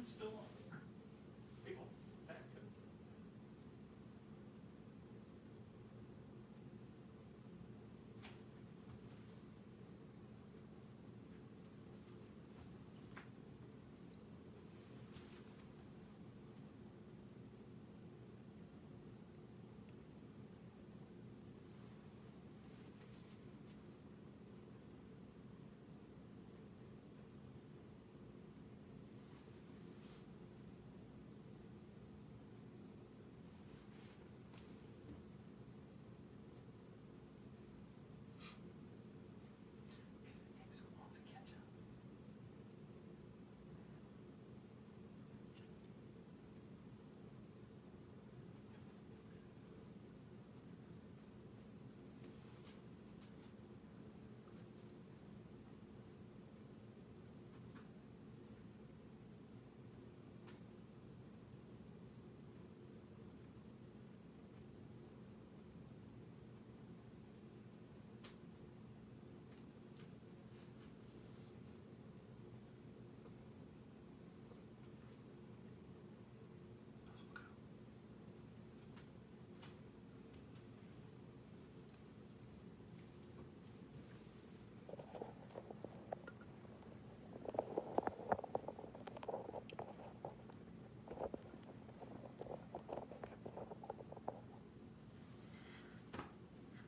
still on. People, thank you.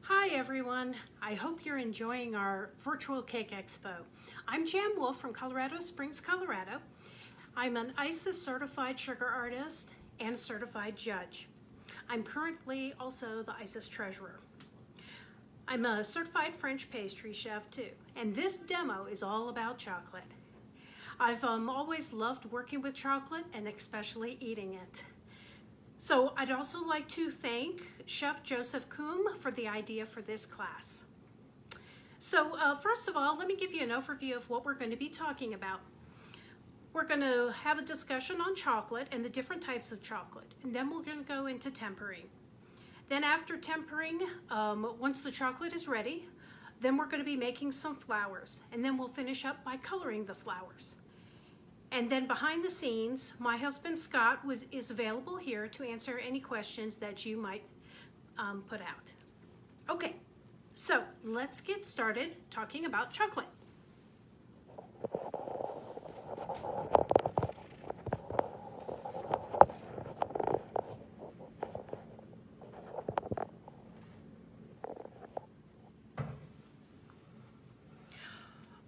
Hi everyone, I hope you're enjoying our virtual cake expo. I'm Jan Wolfe from Colorado Springs, Colorado. I'm an ISIS certified sugar artist and a certified judge. I'm currently also the ISIS treasurer. I'm a certified French pastry chef too, and this demo is all about chocolate. I've always loved working with chocolate and especially eating it. So I'd also like to thank Chef Joseph Coombe for the idea for this class. So first of all, let me give you an overview of what we're going to be talking about. We're going to have a discussion on chocolate and the different types of chocolate, and then we're going to go into tempering. Then after tempering, once the chocolate is ready, then we're going to be making some flowers, and then we'll finish up by coloring the flowers. And then behind the scenes, my husband Scott is available here to answer any questions that you might put out. Okay, so let's get started talking about chocolate.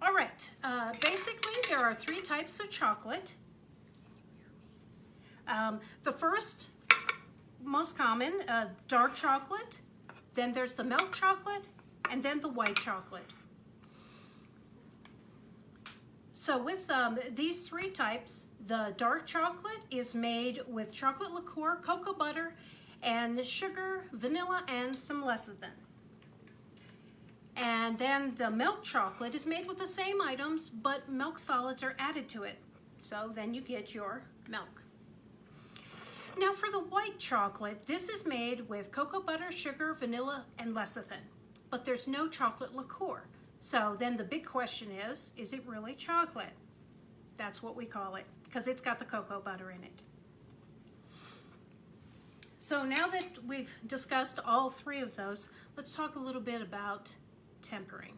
All right, basically there are three types of chocolate. The first, most common, dark chocolate, then there's the milk chocolate, and then the white chocolate. So with these three types, the dark chocolate is made with chocolate liqueur, cocoa butter, and sugar, vanilla, and some lecithin. And then the milk chocolate is made with the same items, but milk solids are added to it. So then you get your milk. Now for the white chocolate, this is made with cocoa butter, sugar, vanilla, and lecithin. But there's no chocolate liqueur. So then the big question is it really chocolate? That's what we call it, because it's got the cocoa butter in it. So now that we've discussed all three of those, let's talk a little bit about tempering.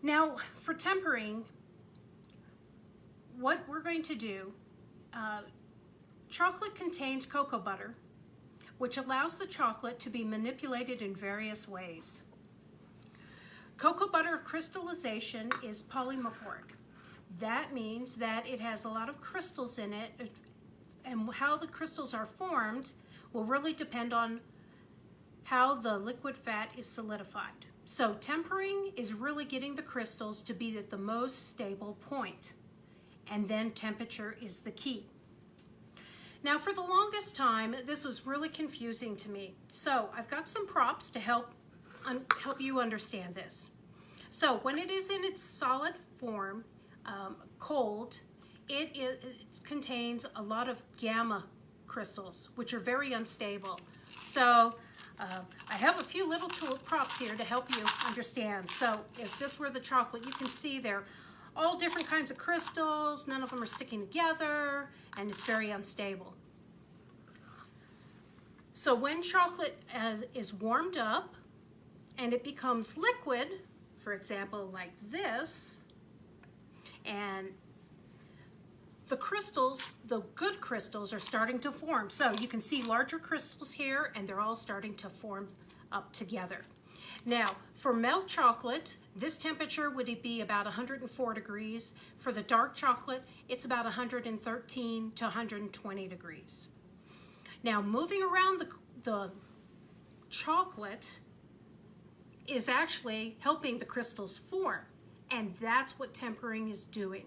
Now for tempering, what we're going to do, chocolate contains cocoa butter, which allows the chocolate to be manipulated in various ways. Cocoa butter crystallization is polymorphic. That means that it has a lot of crystals in it, and how the crystals are formed will really depend on how the liquid fat is solidified. So tempering is really getting the crystals to be at the most stable point, and then temperature is the key. Now for the longest time, this was really confusing to me. So I've got some props to help you understand this. So when it is in its solid form, cold, it contains a lot of gamma crystals, which are very unstable. So I have a few little props here to help you understand. So if this were the chocolate, you can see there all different kinds of crystals. None of them are sticking together, and it's very unstable. So when chocolate is warmed up and it becomes liquid, for example, like this, and the crystals, the good crystals, are starting to form. So you can see larger crystals here, and they're all starting to form up together. Now, for milk chocolate, this temperature would be about 104 degrees. For the dark chocolate, it's about 113 to 120 degrees. Now, moving around the chocolate is actually helping the crystals form, and that's what tempering is doing.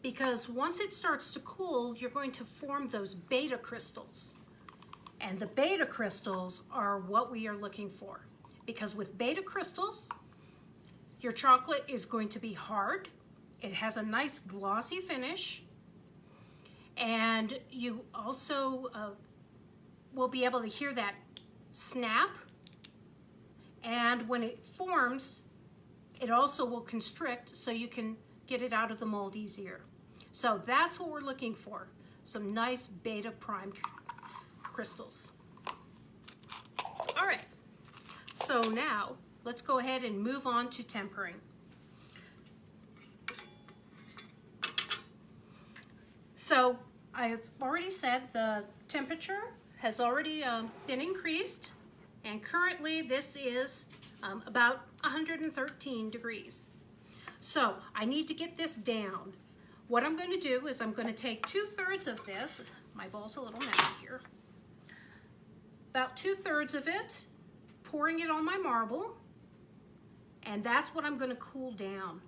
Because once it starts to cool, you're going to form those beta crystals. And the beta crystals are what we are looking for. Because with beta crystals, your chocolate is going to be hard. It has a nice glossy finish. And you also will be able to hear that snap. And when it forms, it also will constrict so you can get it out of the mold easier. So that's what we're looking for. Some nice beta primed crystals. All right. So now let's go ahead and move on to tempering. So I've already said the temperature has already been increased, and currently this is about 113 degrees. So I need to get this down. What I'm going to do is I'm going to take 2/3 of this. My bowl's a little messy here. About 2/3 of it, pouring it on my marble, and that's what I'm going to cool down.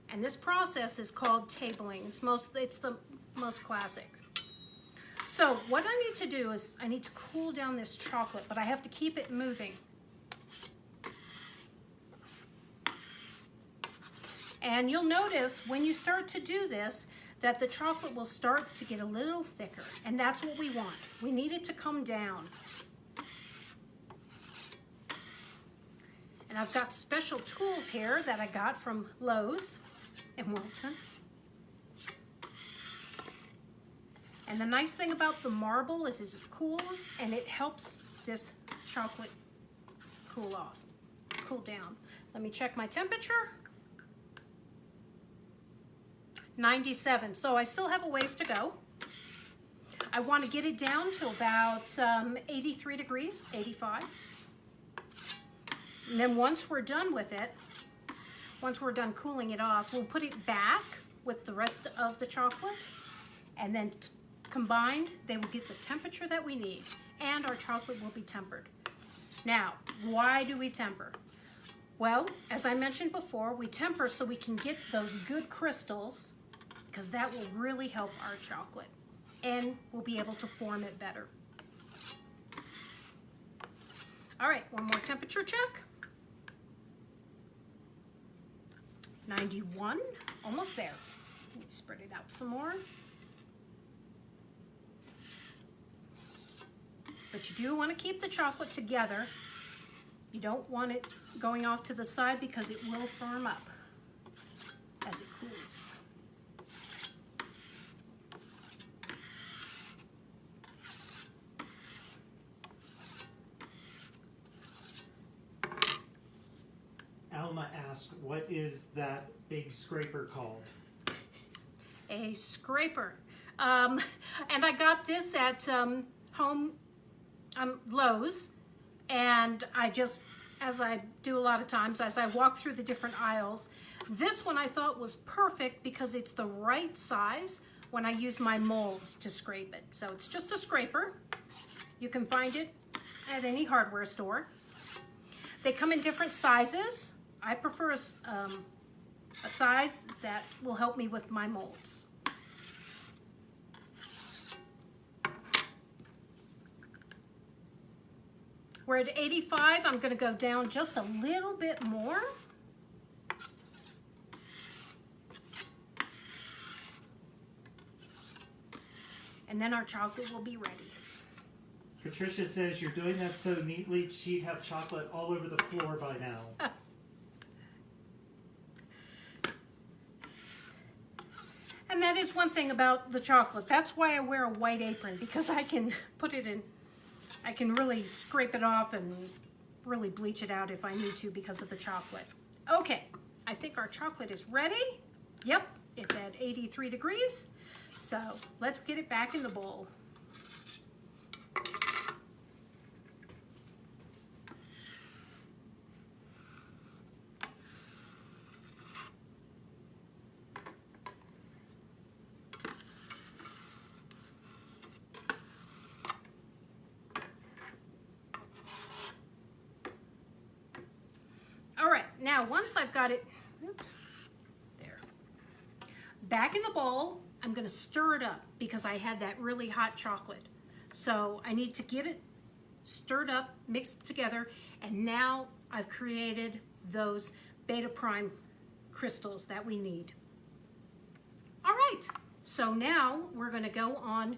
And this process is called tabling. It's the most classic. So what I need to do is I need to cool down this chocolate, but I have to keep it moving. And you'll notice when you start to do this that the chocolate will start to get a little thicker, and that's what we want. We need it to come down. And I've got special tools here that I got from Lowe's in Wilton. And the nice thing about the marble is it cools and it helps this chocolate cool down. Let me check my temperature. 97, so I still have a ways to go. I want to get it down to about 83 degrees, 85. And then once we're done with it, once we're done cooling it off, we'll put it back with the rest of the chocolate, and then combined, they will get the temperature that we need, and our chocolate will be tempered. Now, why do we temper? Well, as I mentioned before, we temper so we can get those good crystals, because that will really help our chocolate, and we'll be able to form it better. All right, one more temperature check. 91, almost there. Let me spread it out some more. But you do want to keep the chocolate together. You don't want it going off to the side because it will firm up as it cools. Alma asked, what is that big scraper called? A scraper. And I got this at Lowe's, and I just, as I do a lot of times, as I walk through the different aisles, this one I thought was perfect because it's the right size when I use my molds to scrape it. So it's just a scraper. You can find it at any hardware store. They come in different sizes. I prefer a size that will help me with my molds. We're at 85. I'm going to go down just a little bit more. And then our chocolate will be ready. Patricia says, you're doing that so neatly, she'd have chocolate all over the floor by now. And that is one thing about the chocolate. That's why I wear a white apron, because I can put it in, I can really scrape it off and really bleach it out if I need to because of the chocolate. Okay, I think our chocolate is ready. Yep, it's at 83 degrees. So let's get it back in the bowl. All right, now once I've got it, there, back in the bowl, I'm gonna stir it up because I had that really hot chocolate. So I need to get it stirred up, mixed together, and now I've created those beta prime crystals that we need. All right, so now we're gonna go on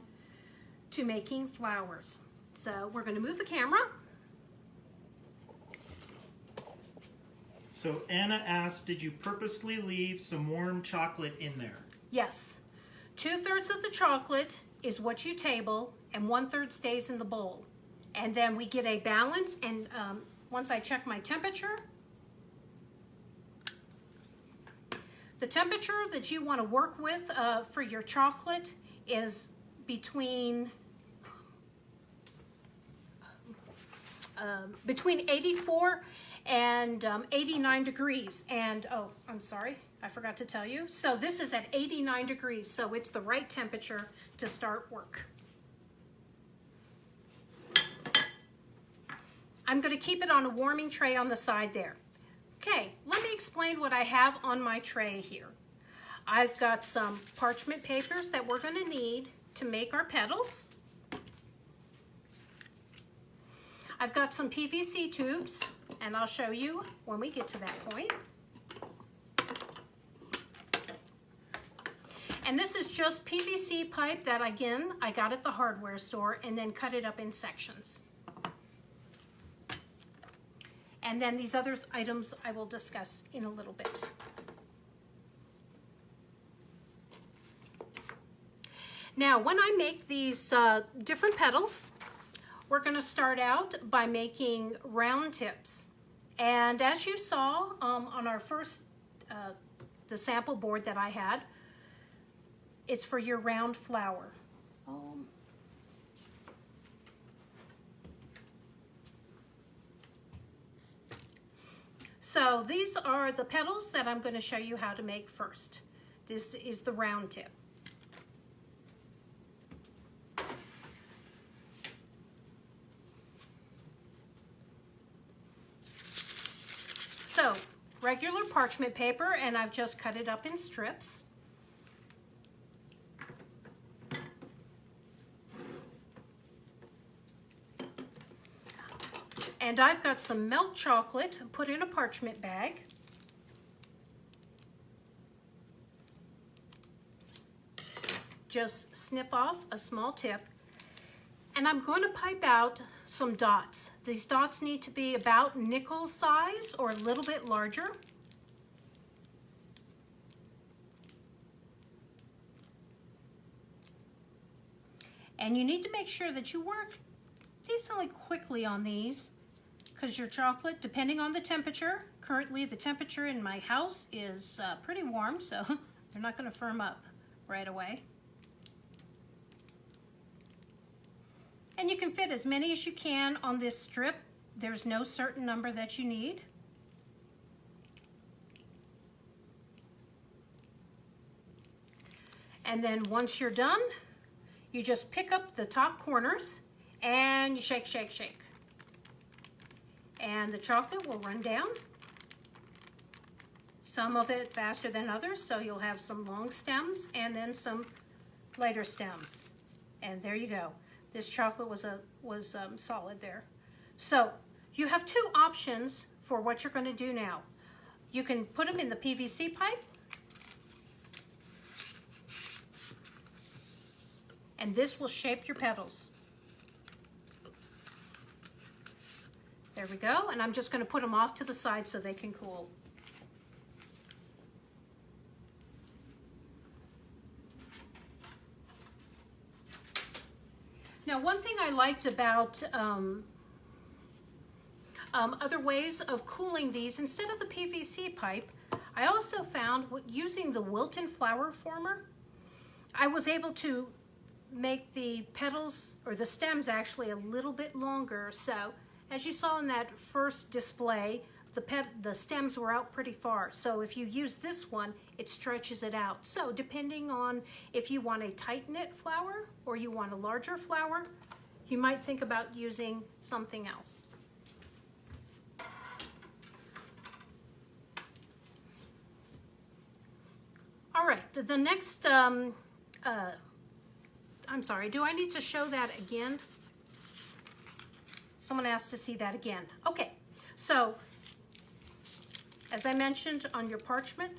to making flowers. So we're gonna move the camera. So Anna asked, did you purposely leave some warm chocolate in there? Yes. 2/3 of the chocolate is what you table, and 1/3 stays in the bowl. And then we get a balance, and once I check my temperature, the temperature that you want to work with for your chocolate is between 84 and 89 degrees. And oh, I'm sorry, I forgot to tell you. So this is at 89 degrees, so it's the right temperature to start work. I'm going to keep it on a warming tray on the side there. Okay, let me explain what I have on my tray here. I've got some parchment papers that we're going to need to make our petals. I've got some PVC tubes, and I'll show you when we get to that point. And this is just PVC pipe that, again, I got at the hardware store and then cut it up in sections. And then these other items I will discuss in a little bit. Now, when I make these different petals, we're going to start out by making round tips. And as you saw on our first, the sample board that I had, it's for your round flower. So these are the petals that I'm going to show you how to make first. This is the round tip. So, regular parchment paper, and I've just cut it up in strips. And I've got some milk chocolate put in a parchment bag. Just snip off a small tip. And I'm going to pipe out some dots. These dots need to be about nickel size or a little bit larger. And you need to make sure that you work decently quickly on these, because your chocolate, depending on the temperature, currently the temperature in my house is pretty warm, so they're not going to firm up right away. And you can fit as many as you can on this strip. There's no certain number that you need. And then once you're done, you just pick up the top corners and you shake, shake, shake. And the chocolate will run down. Some of it faster than others, so you'll have some long stems and then some lighter stems. And there you go. This chocolate was solid there. So you have two options for what you're going to do now. You can put them in the PVC pipe, and this will shape your petals. There we go, and I'm just going to put them off to the side so they can cool. Now, one thing I liked about other ways of cooling these, instead of the PVC pipe, I also found using the Wilton flower former, I was able to make the petals, or the stems actually, a little bit longer. So as you saw in that first display, the stems were out pretty far. So if you use this one, it stretches it out. So depending on if you want a tight knit flower or you want a larger flower, you might think about using something else. All right, the next, I'm sorry, do I need to show that again? Someone asked to see that again. Okay, so as I mentioned on your parchment,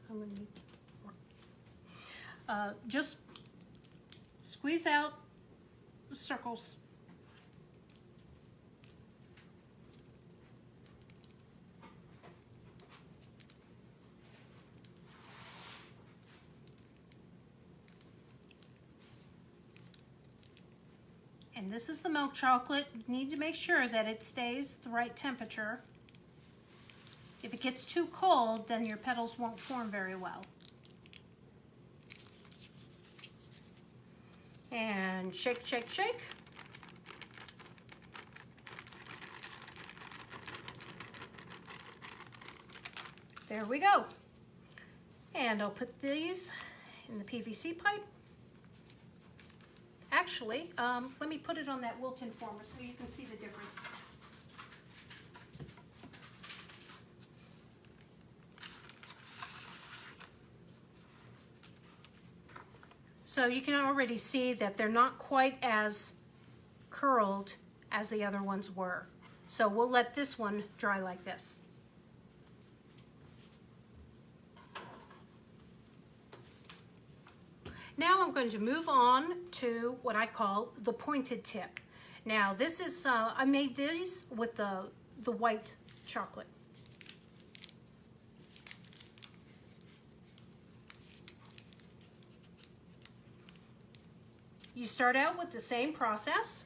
I'm gonna need more. Just squeeze out the circles. And this is the milk chocolate. You need to make sure that it stays the right temperature. If it gets too cold, then your petals won't form very well. And shake, shake, shake. There we go. And I'll put these in the PVC pipe. Actually, let me put it on that Wilton former so you can see the difference. So you can already see that they're not quite as curled as the other ones were. So we'll let this one dry like this. Now I'm going to move on to what I call the pointed tip. Now this is, I made these with the white chocolate. You start out with the same process.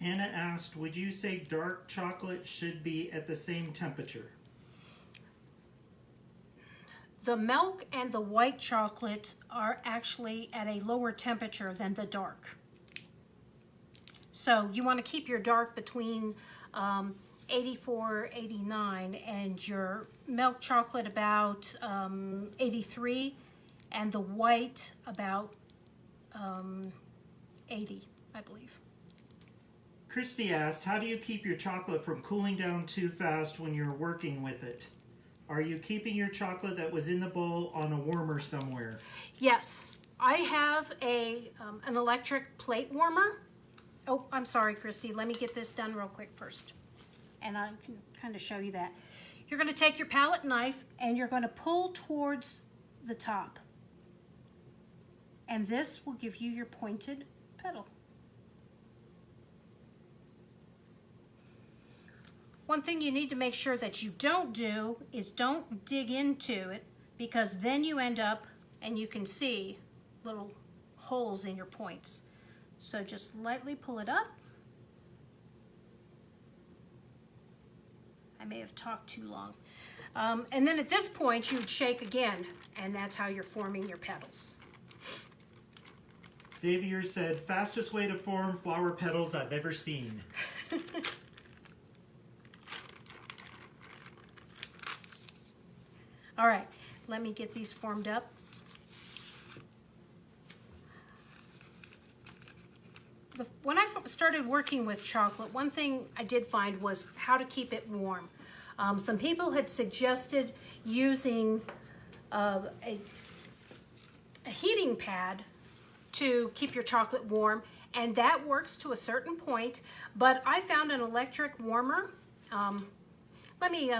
Anna asked, would you say dark chocolate should be at the same temperature? The milk and the white chocolate are actually at a lower temperature than the dark. So you want to keep your dark between 84, 89, and your milk chocolate about 83, and the white about 80, I believe. Christy asked, how do you keep your chocolate from cooling down too fast when you're working with it? Are you keeping your chocolate that was in the bowl on a warmer somewhere? Yes, I have an electric plate warmer. Oh, I'm sorry, Christy. Let me get this done real quick first. And I can kind of show you that. You're going to take your palette knife and you're going to pull towards the top. And this will give you your pointed petal. One thing you need to make sure that you don't do is don't dig into it, because then you end up and you can see little holes in your points. So just lightly pull it up. I may have talked too long. And then at this point you would shake again, and that's how you're forming your petals. Xavier said, fastest way to form flower petals I've ever seen. All right, let me get these formed up. When I started working with chocolate, one thing I did find was how to keep it warm. Some people had suggested using a heating pad to keep your chocolate warm, and that works to a certain point, but I found an electric warmer. Let me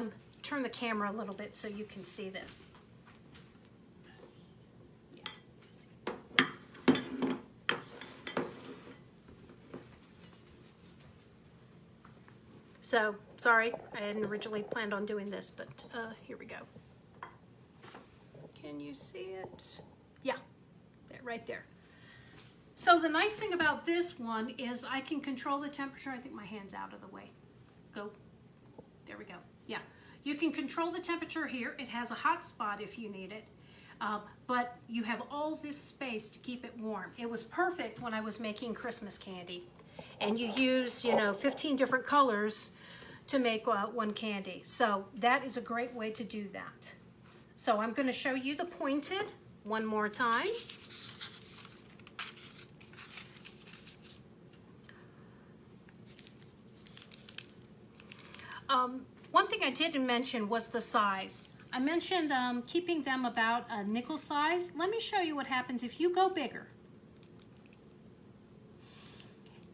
turn the camera a little bit so you can see this. So, sorry, I hadn't originally planned on doing this, but here we go. Can you see it? Yeah, there, right there. So the nice thing about this one is I can control the temperature. I think my hand's out of the way. Go. There we go. Yeah, you can control the temperature here. It has a hot spot if you need it. But you have all this space to keep it warm. It was perfect when I was making Christmas candy. And you use, 15 different colors to make one candy. So that is a great way to do that. So I'm going to show you the pointed one more time. One thing I didn't mention was the size. I mentioned keeping them about a nickel size. Let me show you what happens if you go bigger.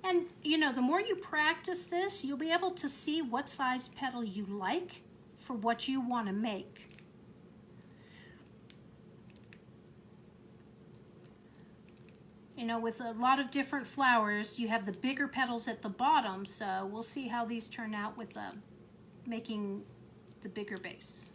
And the more you practice this, you'll be able to see what size petal you like for what you want to make. With a lot of different flowers, you have the bigger petals at the bottom, so we'll see how these turn out with making the bigger base.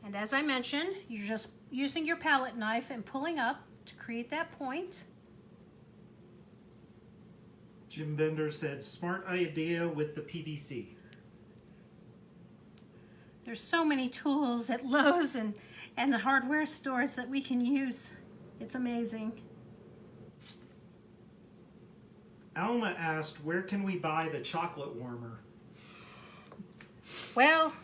And as I mentioned, you're just using your palette knife and pulling up to create that point. Jim Bender said, smart idea with the PVC. There's so many tools at Lowe's and the hardware stores that we can use. It's amazing. Alma asked, where can we buy the chocolate warmer? Well,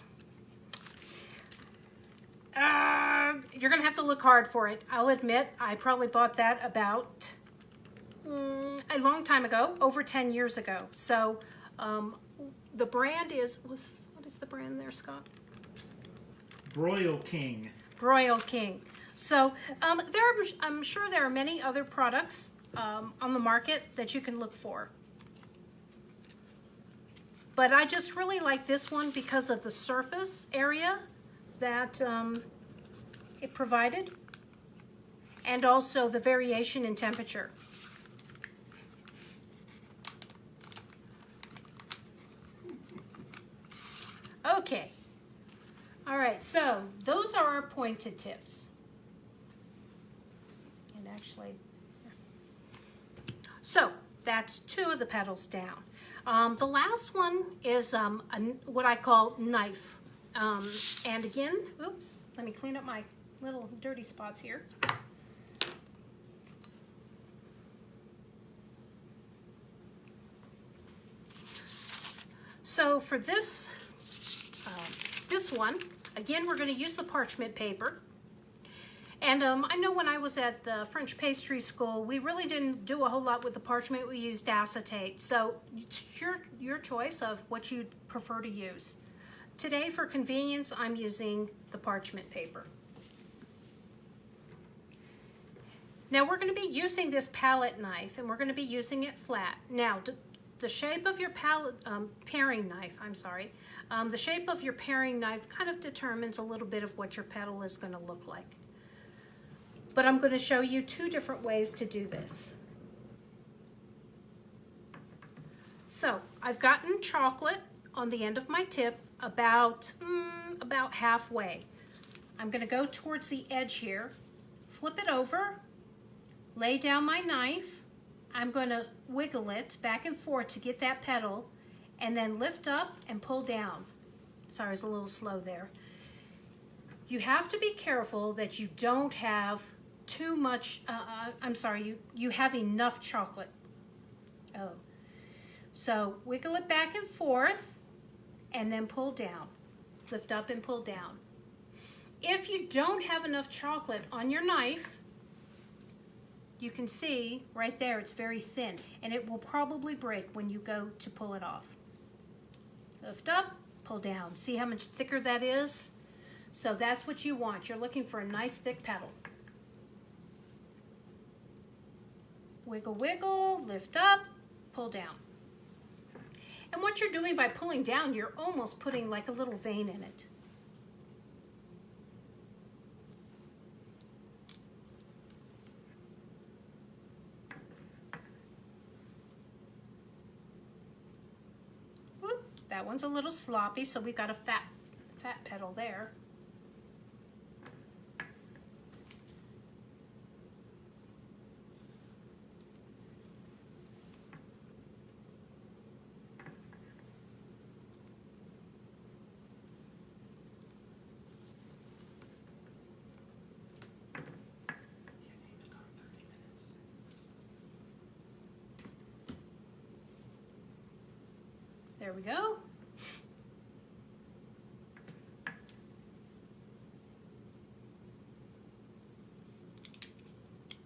you're going to have to look hard for it. I'll admit, I probably bought that about a long time ago, over 10 years ago. So the brand what is the brand there, Scott? Broil King. Broil King. So I'm sure there are many other products on the market that you can look for. But I just really like this one because of the surface area that it provided, and also the variation in temperature. Okay. All right, so those are our pointed tips. And actually, so that's 2 of the petals down. The last one is what I call knife. And again, oops, let me clean up my little dirty spots here. So for this one, again, we're going to use the parchment paper. And I know when I was at the French pastry school, we really didn't do a whole lot with the parchment. We used acetate. So it's your choice of what you'd prefer to use. Today, for convenience, I'm using the parchment paper. Now we're going to be using this palette knife, and we're going to be using it flat. Now, the shape of your paring knife, the shape of your paring knife kind of determines a little bit of what your petal is going to look like. But I'm going to show you 2 different ways to do this. So I've gotten chocolate on the end of my tip about halfway. I'm going to go towards the edge here, flip it over, lay down my knife. I'm going to wiggle it back and forth to get that petal, and then lift up and pull down. Sorry, I was a little slow there. You have to be careful that you don't have too much, you have enough chocolate. Oh. So wiggle it back and forth, and then pull down. Lift up and pull down. If you don't have enough chocolate on your knife, you can see right there it's very thin, and it will probably break when you go to pull it off. Lift up, pull down. See how much thicker that is? So that's what you want. You're looking for a nice thick petal. Wiggle, wiggle, lift up, pull down. And what you're doing by pulling down, you're almost putting like a little vein in it. Whoop, that one's a little sloppy, so we've got a fat petal there. There we go.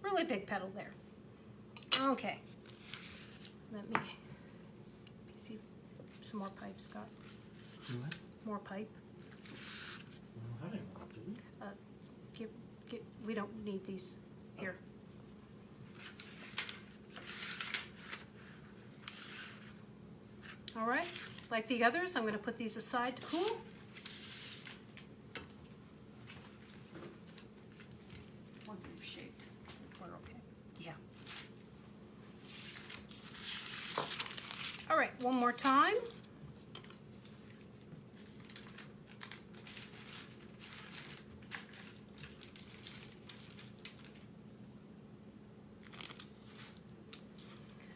Really big petal there. Okay. Let me see some more pipe, Scott. What? More pipe. Well, I don't know, do we? We don't need these here. All right, like the others, I'm going to put these aside to cool. Once they've shaped, we're okay. Yeah. All right, one more time.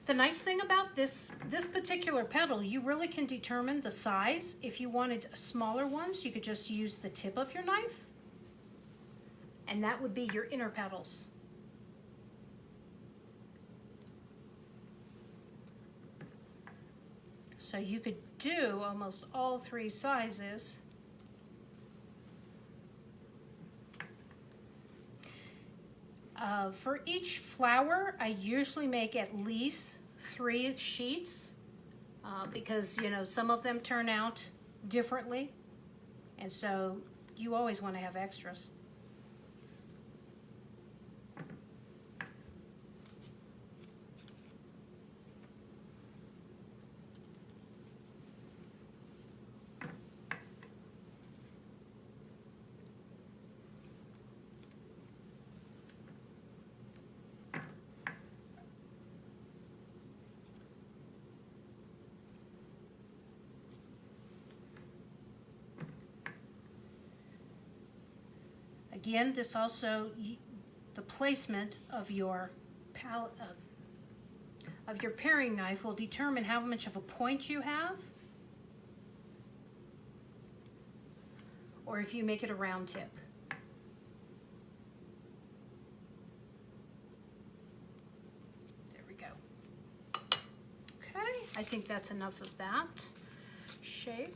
The nice thing about this particular petal, you really can determine the size. If you wanted smaller ones, you could just use the tip of your knife, and that would be your inner petals. So you could do almost all three sizes. For each flower, I usually make at least 3 sheets because, you know, some of them turn out differently, and so you always want to have extras. Again, this also, the placement of your palette of your paring knife will determine how much of a point you have, or if you make it a round tip. There we go. Okay, I think that's enough of that shape.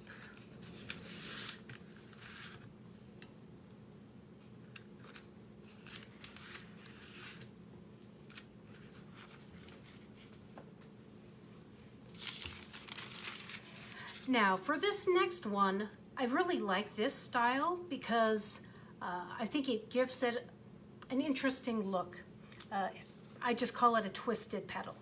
Now, for this next one, I really like this style because I think it gives it an interesting look. I just call it a twisted petal.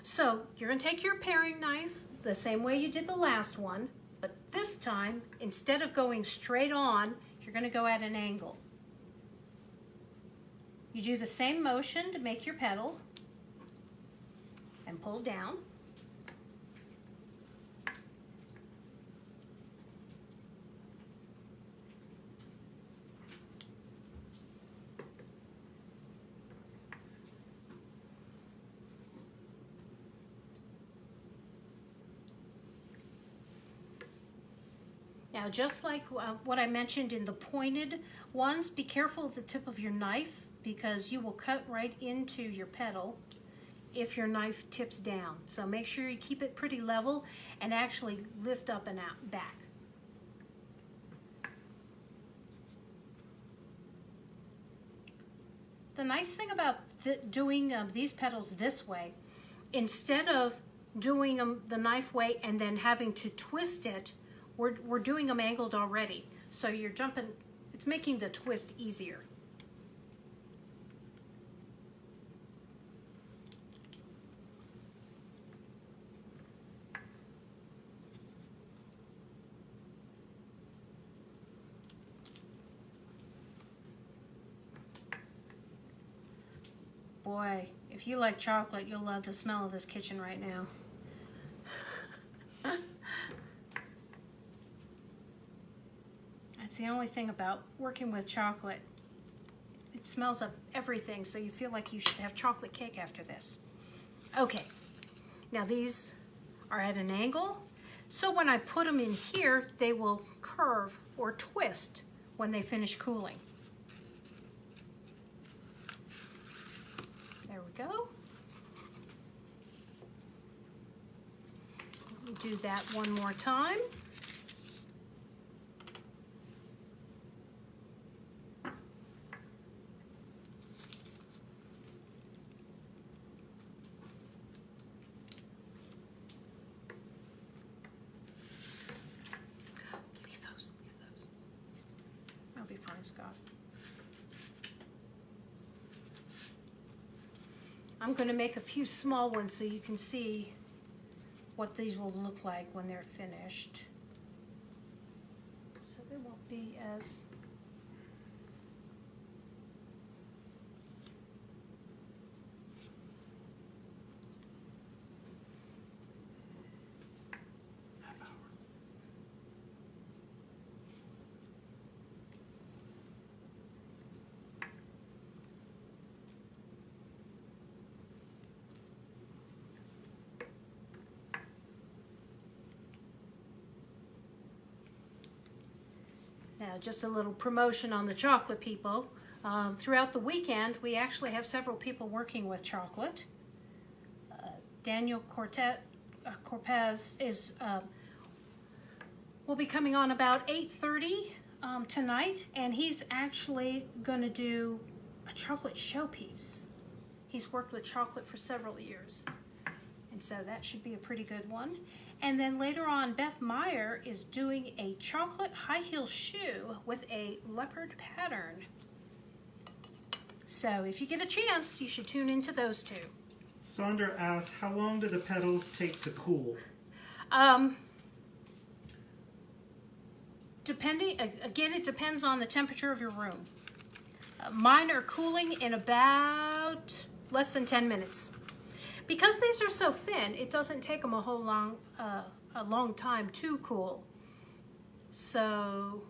So you're going to take your paring knife the same way you did the last one, but this time, instead of going straight on, you're going to go at an angle. You do the same motion to make your petal and pull down. Now, just like what I mentioned in the pointed ones, be careful of the tip of your knife because you will cut right into your petal if your knife tips down. So make sure you keep it pretty level and actually lift up and out back. The nice thing about doing these petals this way, instead of doing them the knife way and then having to twist it, we're doing them angled already. So you're jumping, it's making the twist easier. boy, if you like chocolate, you'll love the smell of this kitchen right now. That's the only thing about working with chocolate. It smells of everything, so you feel like you should have chocolate cake after this. Okay, now these are at an angle, so when I put them in here, they will curve or twist when they finish cooling. There we go. Let me do that one more time. Leave those. That'll be fine, Scott. I'm going to make a few small ones so you can see what these will look like when they're finished. So they won't be as... Now, just a little promotion on the chocolate people. Throughout the weekend, we actually have several people working with chocolate. Daniel Corpez is will be coming on about 8:30 tonight, and he's actually going to do a chocolate showpiece. He's worked with chocolate for several years, and so that should be a pretty good one. And then later on, Beth Meyer is doing a chocolate high heel shoe with a leopard pattern. So if you get a chance, you should tune into those two. Sandra asks, how long do the petals take to cool? Depending, again, it depends on the temperature of your room. Mine are cooling in about less than 10 minutes. Because these are so thin, it doesn't take them a long time to cool. So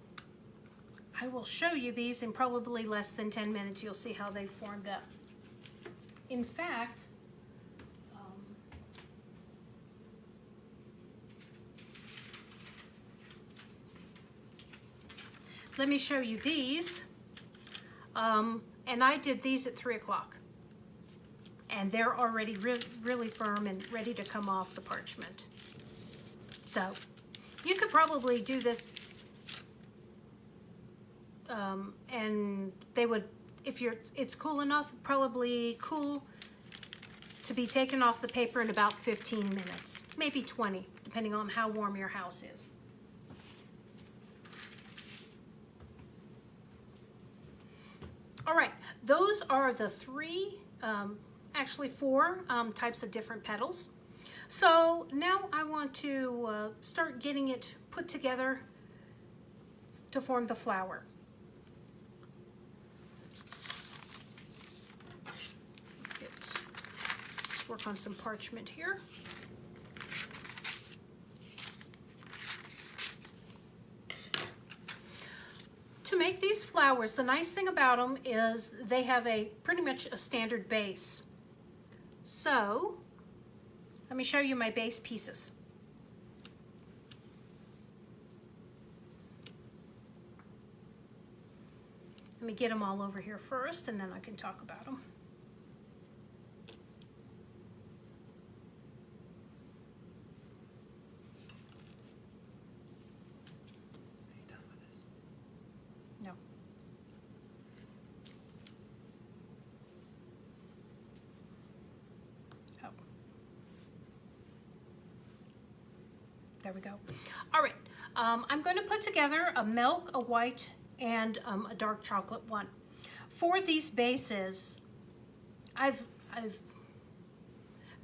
I will show you these in probably less than 10 minutes. You'll see how they formed up. In fact, let me show you these. And I did these at 3 o'clock. And they're already really firm and ready to come off the parchment. So you could probably do this, and they would, if it's cool enough, probably cool to be taken off the paper in about 15 minutes, maybe 20, depending on how warm your house is. All right, those are the three, actually four types of different petals. So now I want to start getting it put together to form the flower. Let's work on some parchment here. To make these flowers, the nice thing about them is they have pretty much a standard base. So let me show you my base pieces. Let me get them all over here first, and then I can talk about them. Are you done with this? No. Oh. There we go. All right. I'm going to put together a milk, a white, and a dark chocolate one. For these bases, I've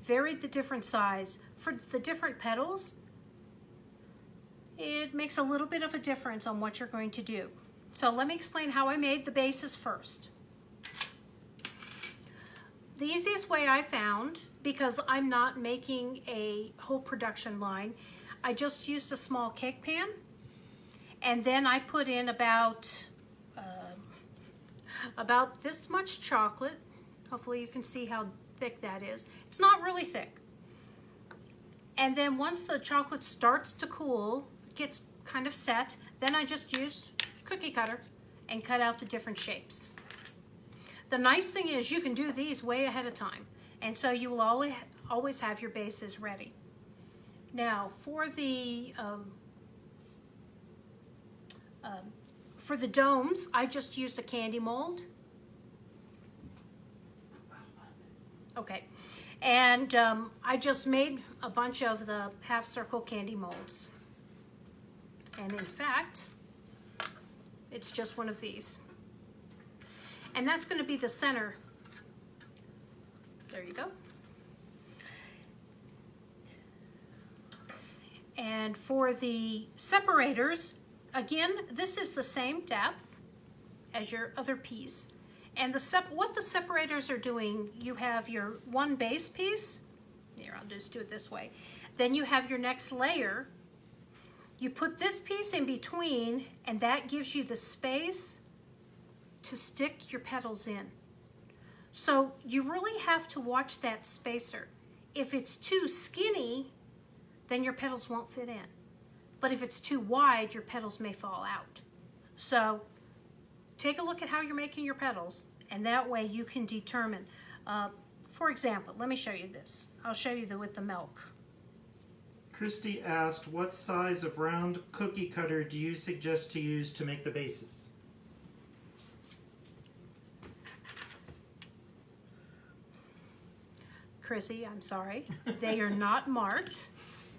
varied the different size. For the different petals, it makes a little bit of a difference on what you're going to do. So let me explain how I made the bases first. the easiest way I found, because I'm not making a whole production line, I just used a small cake pan, and then I put in about this much chocolate. Hopefully you can see how thick that is. It's not really thick. And then once the chocolate starts to cool, gets kind of set, then I just use cookie cutter and cut out the different shapes. The nice thing is you can do these way ahead of time, and so you will always have your bases ready. Now for the domes, I just used a candy mold. Okay, and I just made a bunch of the half circle candy molds. And in fact, it's just one of these. And that's going to be the center. There you go. And for the separators, again, this is the same depth as your other piece. And what the separators are doing, you have your one base piece. Here, I'll just do it this way. Then you have your next layer. You put this piece in between, and that gives you the space to stick your petals in. So you really have to watch that spacer. If it's too skinny, then your petals won't fit in. But if it's too wide, your petals may fall out. So take a look at how you're making your petals, and that way you can determine. For example, let me show you this. I'll show you with the milk. Christy asked, what size of round cookie cutter do you suggest to use to make the bases? Chrissy, I'm sorry. They are not marked,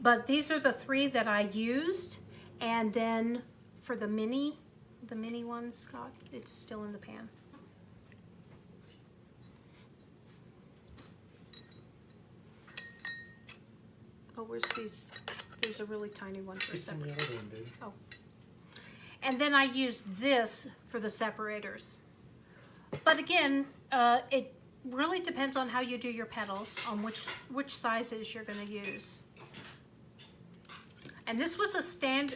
but these are the 3 that I used. And then for the mini one, Scott, it's still in the pan. Oh, where's these? There's a really tiny one for separate. Oh. And then I used this for the separators. But again, it really depends on how you do your petals, on which sizes you're going to use. And this was a standard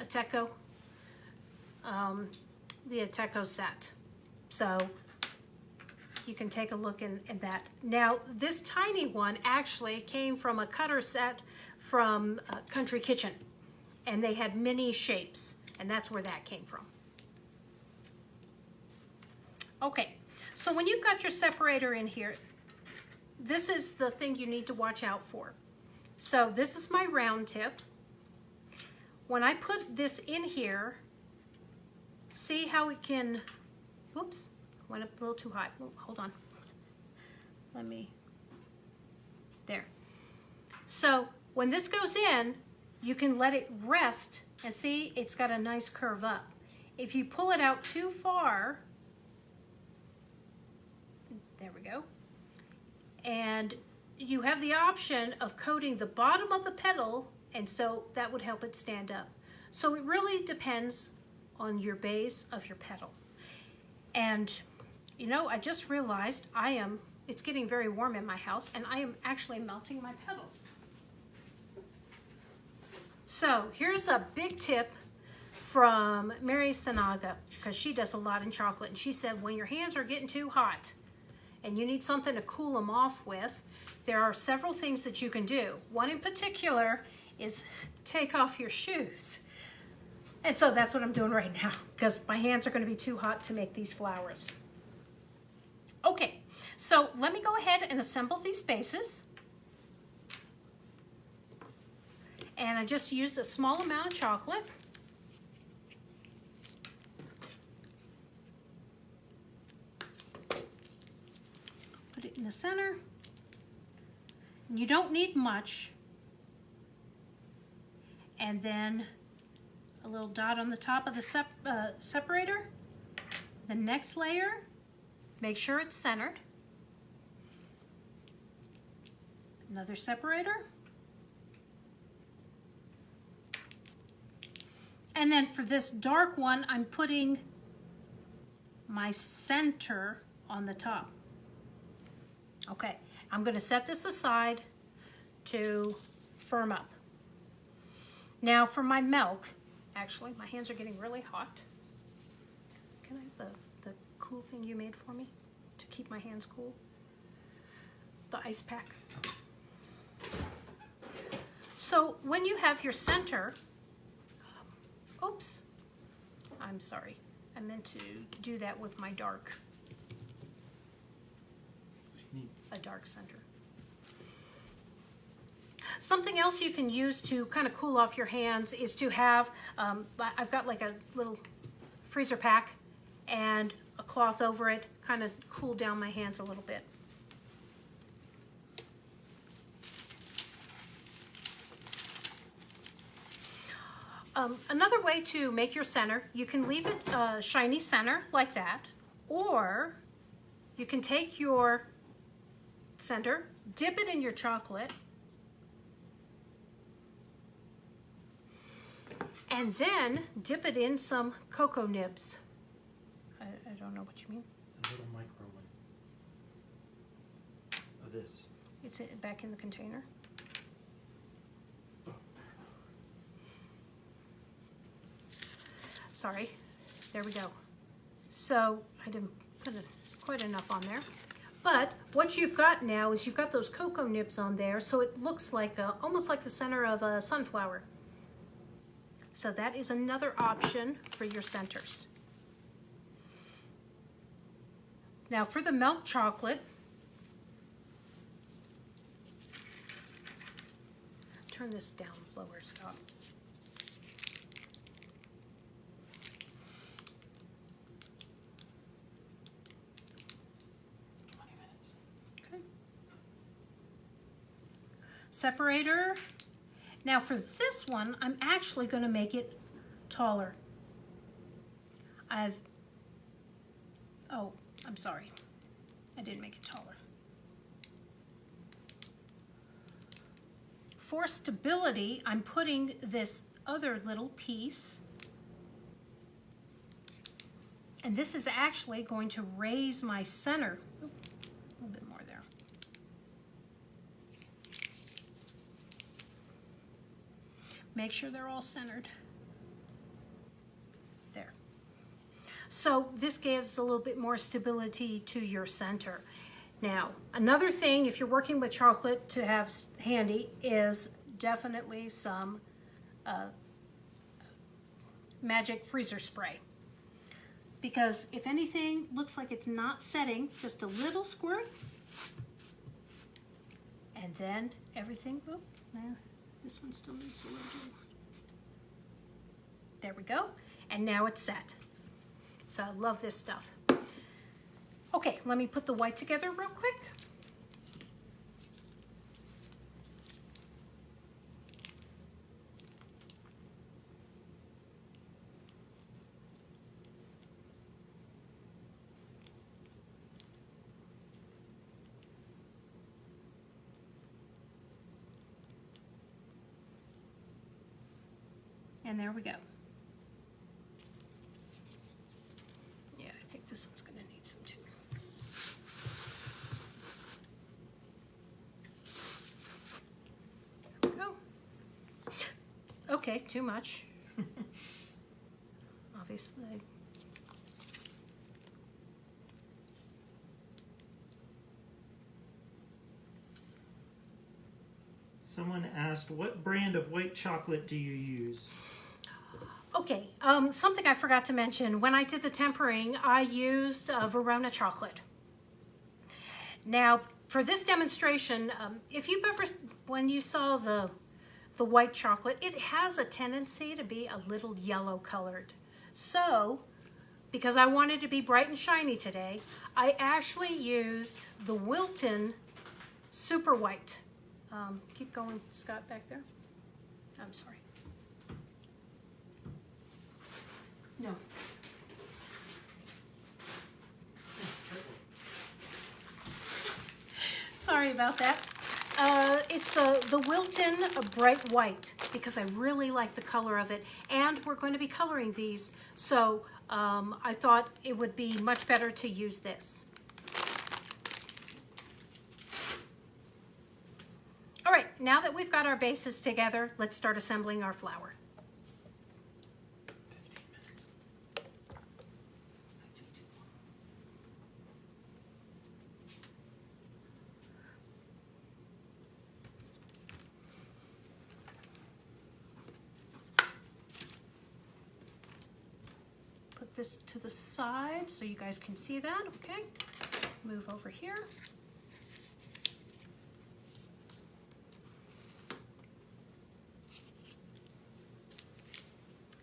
Ateco, the Ateco set. So you can take a look at that. Now, this tiny one actually came from a cutter set from Country Kitchen, and they had mini shapes, and that's where that came from. Okay, so when you've got your separator in here, this is the thing you need to watch out for. So this is my round tip. When I put this in here, see how it can, whoops, went up a little too high. Oh, hold on. There. So when this goes in, you can let it rest, and see it's got a nice curve up. If you pull it out too far, there we go, and you have the option of coating the bottom of the petal, and so that would help it stand up. So it really depends on your base of your petal. And you know, I just realized it's getting very warm in my house, and I am actually melting my petals. So here's a big tip from Mary Sanaga, because she does a lot in chocolate, and she said when your hands are getting too hot and you need something to cool them off with, there are several things that you can do. One in particular is take off your shoes. And so that's what I'm doing right now, because my hands are going to be too hot to make these flowers. Okay, so let me go ahead and assemble these bases. And I just used a small amount of chocolate. Put it in the center. And you don't need much. And then a little dot on the top of the separator. The next layer, make sure it's centered. Another separator. And then for this dark one, I'm putting my center on the top. Okay, I'm going to set this aside to firm up. Now for my milk, actually my hands are getting really hot. Can I have the cool thing you made for me to keep my hands cool? The ice pack. So when you have your center, oops, I'm sorry. I meant to do that with my dark, a dark center. Something else you can use to kind of cool off your hands is to have, I've got like a little freezer pack and a cloth over it, kind of cool down my hands a little bit. Another way to make your center, you can leave it a shiny center like that, or you can take your center, dip it in your chocolate, and then dip it in some cocoa nibs. I don't know what you mean. A little micro one. Of this. It's back in the container. Sorry, there we go. So I didn't put quite enough on there. But what you've got now is you've got those cocoa nibs on there, so it looks like almost like the center of a sunflower. So that is another option for your centers. Now for the milk chocolate, turn this down lower, Scott. Separator. Now for this one, I'm actually going to make it taller. Oh, I'm sorry. I didn't make it taller. For stability, I'm putting this other little piece, and this is actually going to raise my center. Ooh, a little bit more there. Make sure they're all centered. There. So this gives a little bit more stability to your center. Now, another thing, if you're working with chocolate to have handy, is definitely some magic freezer spray. Because if anything looks like it's not setting, just a little squirt, and then everything, oh, this one still needs a little. There we go. And now it's set. So I love this stuff. Okay, let me put the white together real quick. And there we go. Yeah, I think this one's going to need some too. There we go. Okay, too much. Obviously. Someone asked, what brand of white chocolate do you use? Okay, something I forgot to mention. When I did the tempering, I used Verona chocolate. Now, for this demonstration, if you've ever, when you saw the white chocolate, it has a tendency to be a little yellow colored. So, because I wanted to be bright and shiny today, I actually used the Wilton Super White. Keep going, Scott, back there. I'm sorry. No. Sorry about that. It's the Wilton Bright White, because I really like the color of it, and we're going to be coloring these, so I thought it would be much better to use this. All right, now that we've got our bases together, let's start assembling our flower. Put this to the side so you guys can see that, okay? Move over here.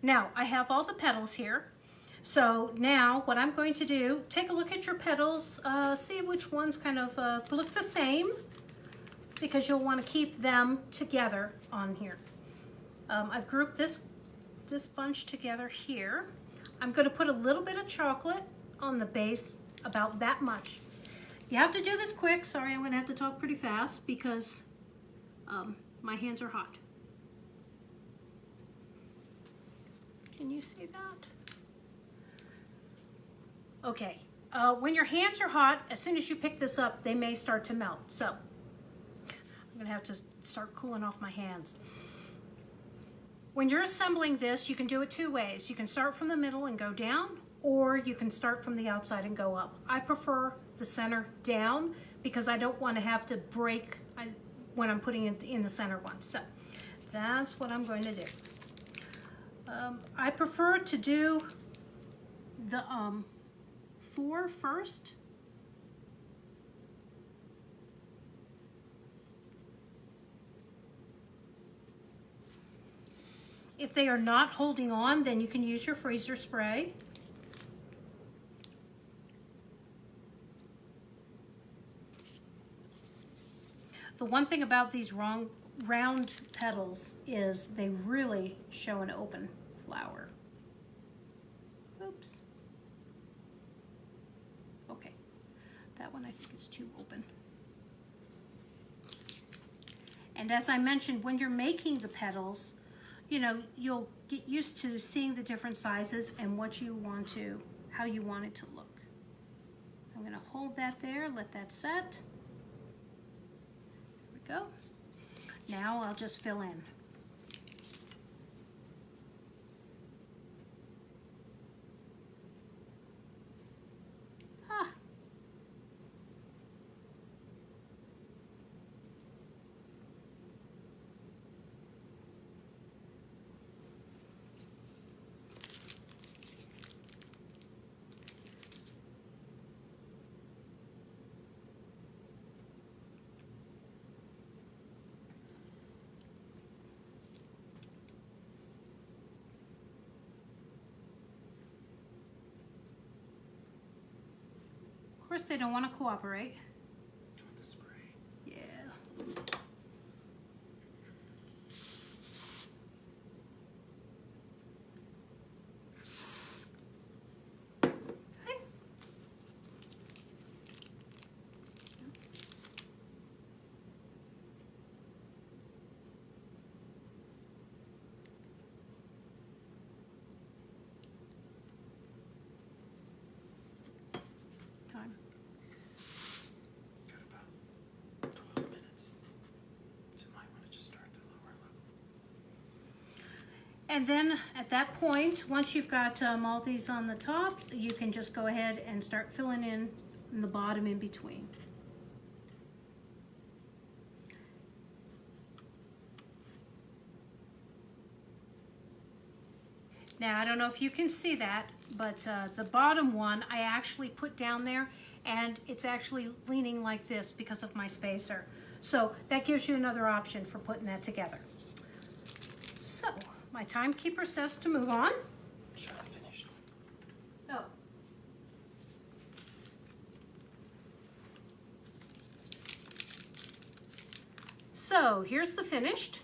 Now, I have all the petals here. So now what I'm going to do, take a look at your petals, see which ones kind of look the same, because you'll want to keep them together on here. I've grouped this bunch together here. I'm going to put a little bit of chocolate on the base, about that much. You have to do this quick. Sorry, I'm going to have to talk pretty fast because my hands are hot. Can you see that? Okay, when your hands are hot, as soon as you pick this up, they may start to melt. So I'm gonna have to start cooling off my hands. When you're assembling this, you can do it two ways. You can start from the middle and go down, or you can start from the outside and go up. I prefer the center down because I don't want to have to break when I'm putting it in the center one. So that's what I'm going to do. I prefer to do the 4 first. If they are not holding on, then you can use your freezer spray. The one thing about these round petals is they really show an open flower. Oops. Okay, that one I think is too open. And as I mentioned, when you're making the petals, you know, you'll get used to seeing the different sizes and what you want to, how you want it to look. I'm gonna hold that there, let that set. Go. Now I'll just fill in. Of course, they don't want to cooperate. The spray. Yeah. Okay. Time. Got about 12 minutes. So you might want to just start at the lower level. And then at that point, once you've got all these on the top, you can just go ahead and start filling in the bottom in between. Now, I don't know if you can see that, but the bottom one I actually put down there, and it's actually leaning like this because of my spacer. So that gives you another option for putting that together. So my timekeeper says to move on. Should I finish? Oh. So here's the finished.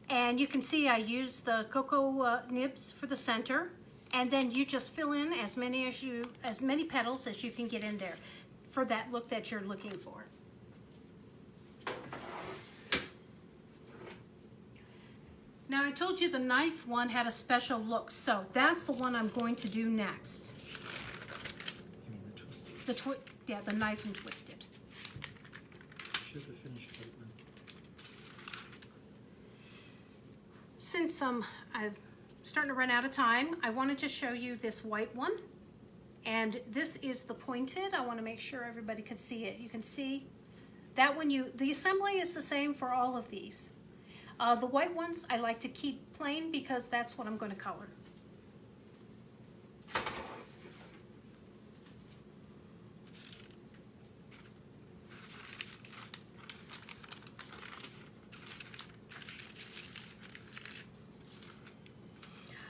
And you can see I use the cocoa nibs for the center, and then you just fill in as many petals as you can get in there for that look that you're looking for. Now I told you the knife one had a special look, so that's the one I'm going to do next. You mean the twisted? Yeah, the knife and twisted. Should have finished that one. since I'm starting to run out of time, I wanted to show you this white one. And this is the pointed. I want to make sure everybody could see it. You can see that the assembly is the same for all of these. The white ones I like to keep plain because that's what I'm going to color.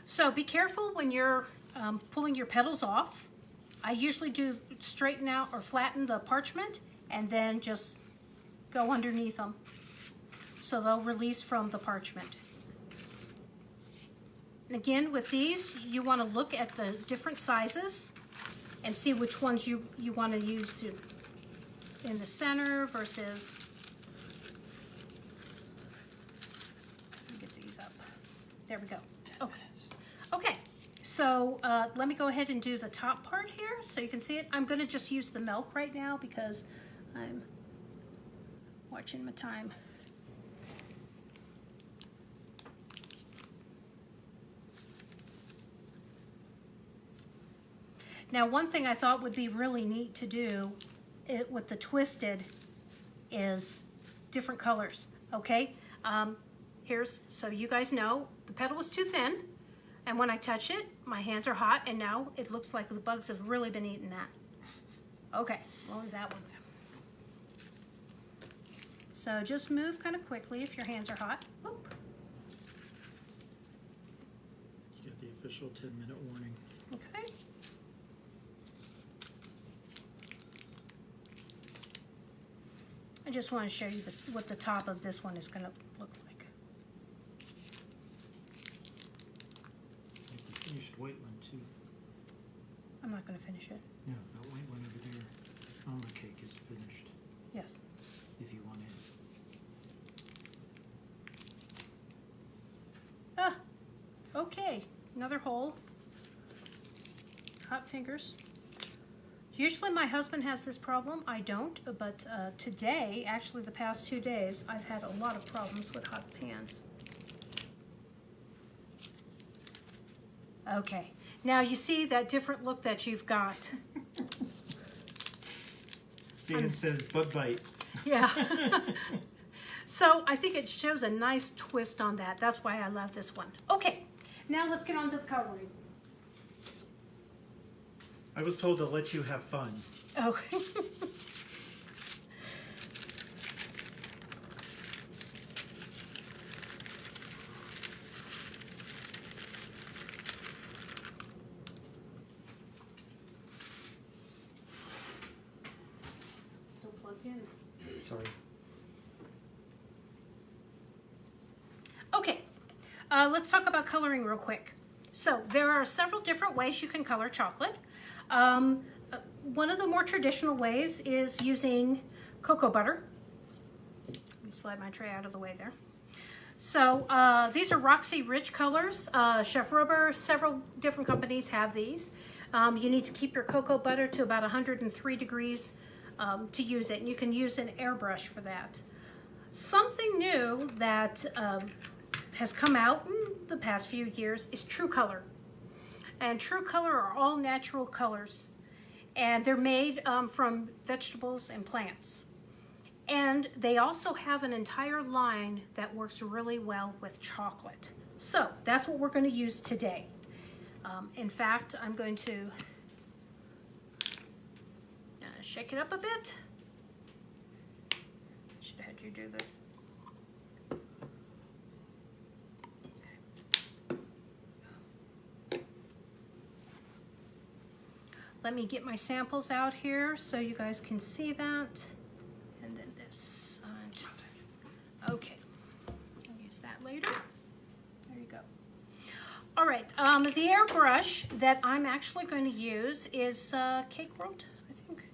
So be careful when you're pulling your petals off. I usually do straighten out or flatten the parchment and then just go underneath them so they'll release from the parchment. And again, with these, you want to look at the different sizes and see which ones you want to use in the center versus. Let me get these up. There we go. Oh. Okay, so let me go ahead and do the top part here so you can see it. I'm going to just use the milk right now because I'm watching my time. Now, one thing I thought would be really neat to do with the twisted is different colors, okay? So you guys know the petal was too thin. And when I touch it, my hands are hot, and now it looks like the bugs have really been eating that. Okay, we'll leave that one. So just move kind of quickly if your hands are hot. Whoop. You got the official 10-minute warning. Okay. I just want to show you what the top of this one is going to look like. The finished white one too. I'm not going to finish it. No, that white one over there on the cake is finished. Yes. If you want it. Ah, okay. Another hole. Hot fingers. Usually my husband has this problem. I don't, but today, actually the past 2 days, I've had a lot of problems with hot pans. Okay, now you see that different look that you've got. Dan says butt bite. Yeah. So I think it shows a nice twist on that. That's why I love this one. Okay, now let's get on to the coloring. I was told to let you have fun. Oh. Still plugged in. Sorry. Okay, let's talk about coloring real quick. So there are several different ways you can color chocolate. One of the more traditional ways is using cocoa butter. Let me slide my tray out of the way there. So these are Roxy Rich colors. Chef Rubber, several different companies have these. You need to keep your cocoa butter to about 103 degrees to use it. And you can use an airbrush for that. Something new that has come out in the past few years is True Color. And True Color are all natural colors. And they're made from vegetables and plants. And they also have an entire line that works really well with chocolate. So that's what we're going to use today. In fact, I'm going to shake it up a bit. Should have had you do this. Let me get my samples out here so you guys can see that. And then this side. Okay, I'll use that later. There you go. All right, the airbrush that I'm actually going to use is Cake World, I think.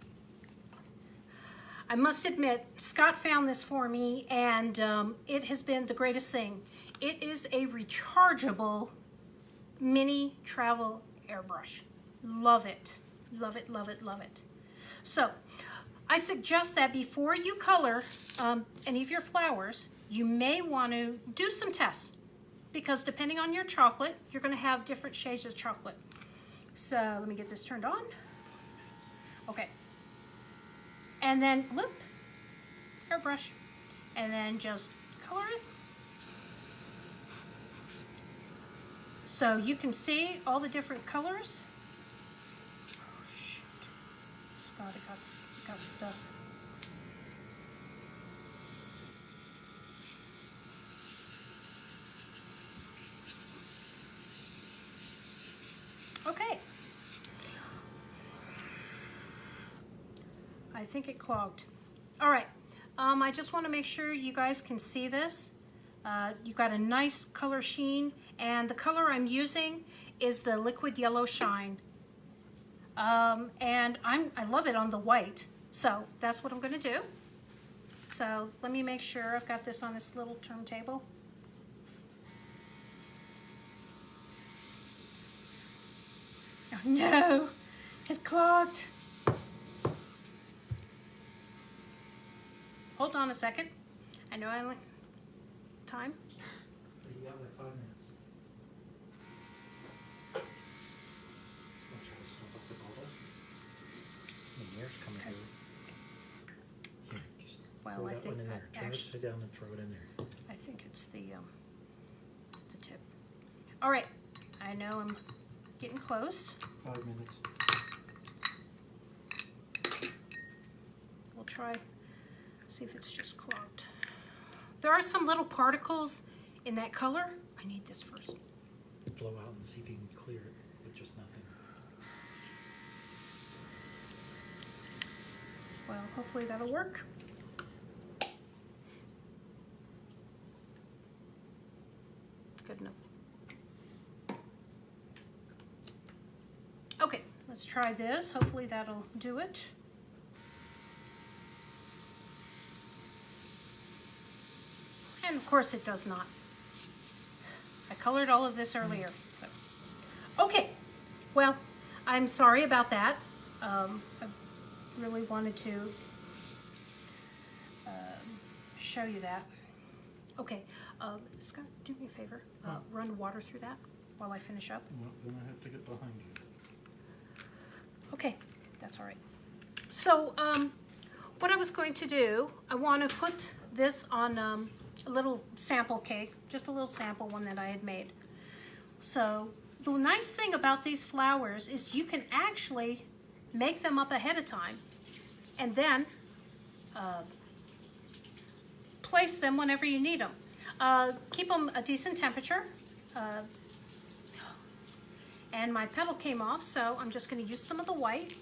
I must admit, Scott found this for me, and it has been the greatest thing. It is a rechargeable mini travel airbrush. Love it. Love it, love it, love it. So, I suggest that before you color any of your flowers, you may want to do some tests. because depending on your chocolate, you're going to have different shades of chocolate. So let me get this turned on. Okay. And then, whoop, airbrush. And then just color it. So you can see all the different colors. Oh, shoot. Scott, it got stuck. Okay. I think it clogged. All right. I just want to make sure you guys can see this. You've got a nice color sheen, and the color I'm using is the liquid yellow shine. And I love it on the white, so that's what I'm going to do. So let me make sure I've got this on this little turntable. Oh no, it clogged. Hold on a second. I know I only time. You got like 5 minutes. I'll try to stop up the bottle. The air's coming through. Here, just Well, throw I that think one in there. Turn it actually, upside down and throw it in there. I think it's the tip. All right, I know I'm getting close. 5 minutes. We'll try, see if it's just clogged. There are some little particles in that color. I need this first. Blow out and see if you can clear it with just nothing. Well, hopefully that'll work. Good enough. Okay, let's try this. Hopefully that'll do it. And of course it does not. I colored all of this earlier. So, okay, well, I'm sorry about that. I really wanted to show you that. Okay, Scott, do me a favor. Run water through that while I finish up. Well, then I have to get behind you. Okay, that's all right. So, what I was going to do, I want to put this on a little sample cake, just a little sample one that I had made. So, the nice thing about these flowers is you can actually make them up ahead of time and then place them whenever you need them. Keep them a decent temperature. And my petal came off, so I'm just going to use some of the white.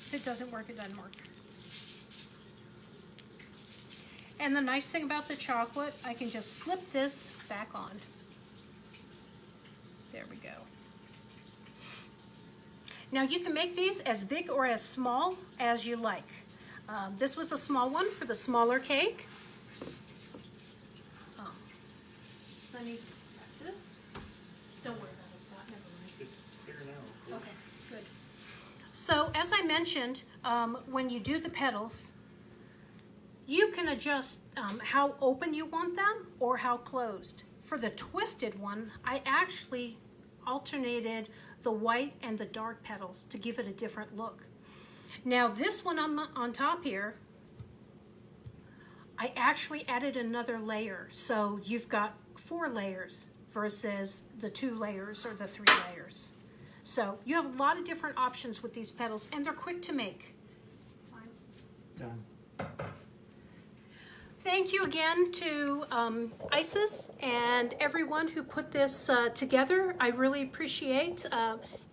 If it doesn't work, it doesn't work. And the nice thing about the chocolate, I can just slip this back on. There we go. Now you can make these as big or as small as you like. This was a small one for the smaller cake. Let me grab this. Don't worry about it, Scott. Never mind. It's clear now. Okay, good. So as I mentioned, when you do the petals, you can adjust how open you want them or how closed. For the twisted one, I actually alternated the white and the dark petals to give it a different look. Now this one on top here, I actually added another layer. So you've got 4 layers versus the 2 layers or the 3 layers. So you have a lot of different options with these petals, and they're quick to make. Done. Thank you again to Isis and everyone who put this together. I really appreciate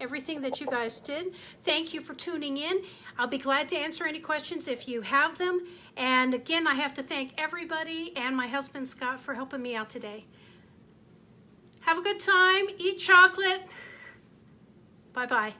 everything that you guys did. Thank you for tuning in. I'll be glad to answer any questions if you have them. And again, I have to thank everybody and my husband Scott for helping me out today. Have a good time. Eat chocolate. Bye-bye.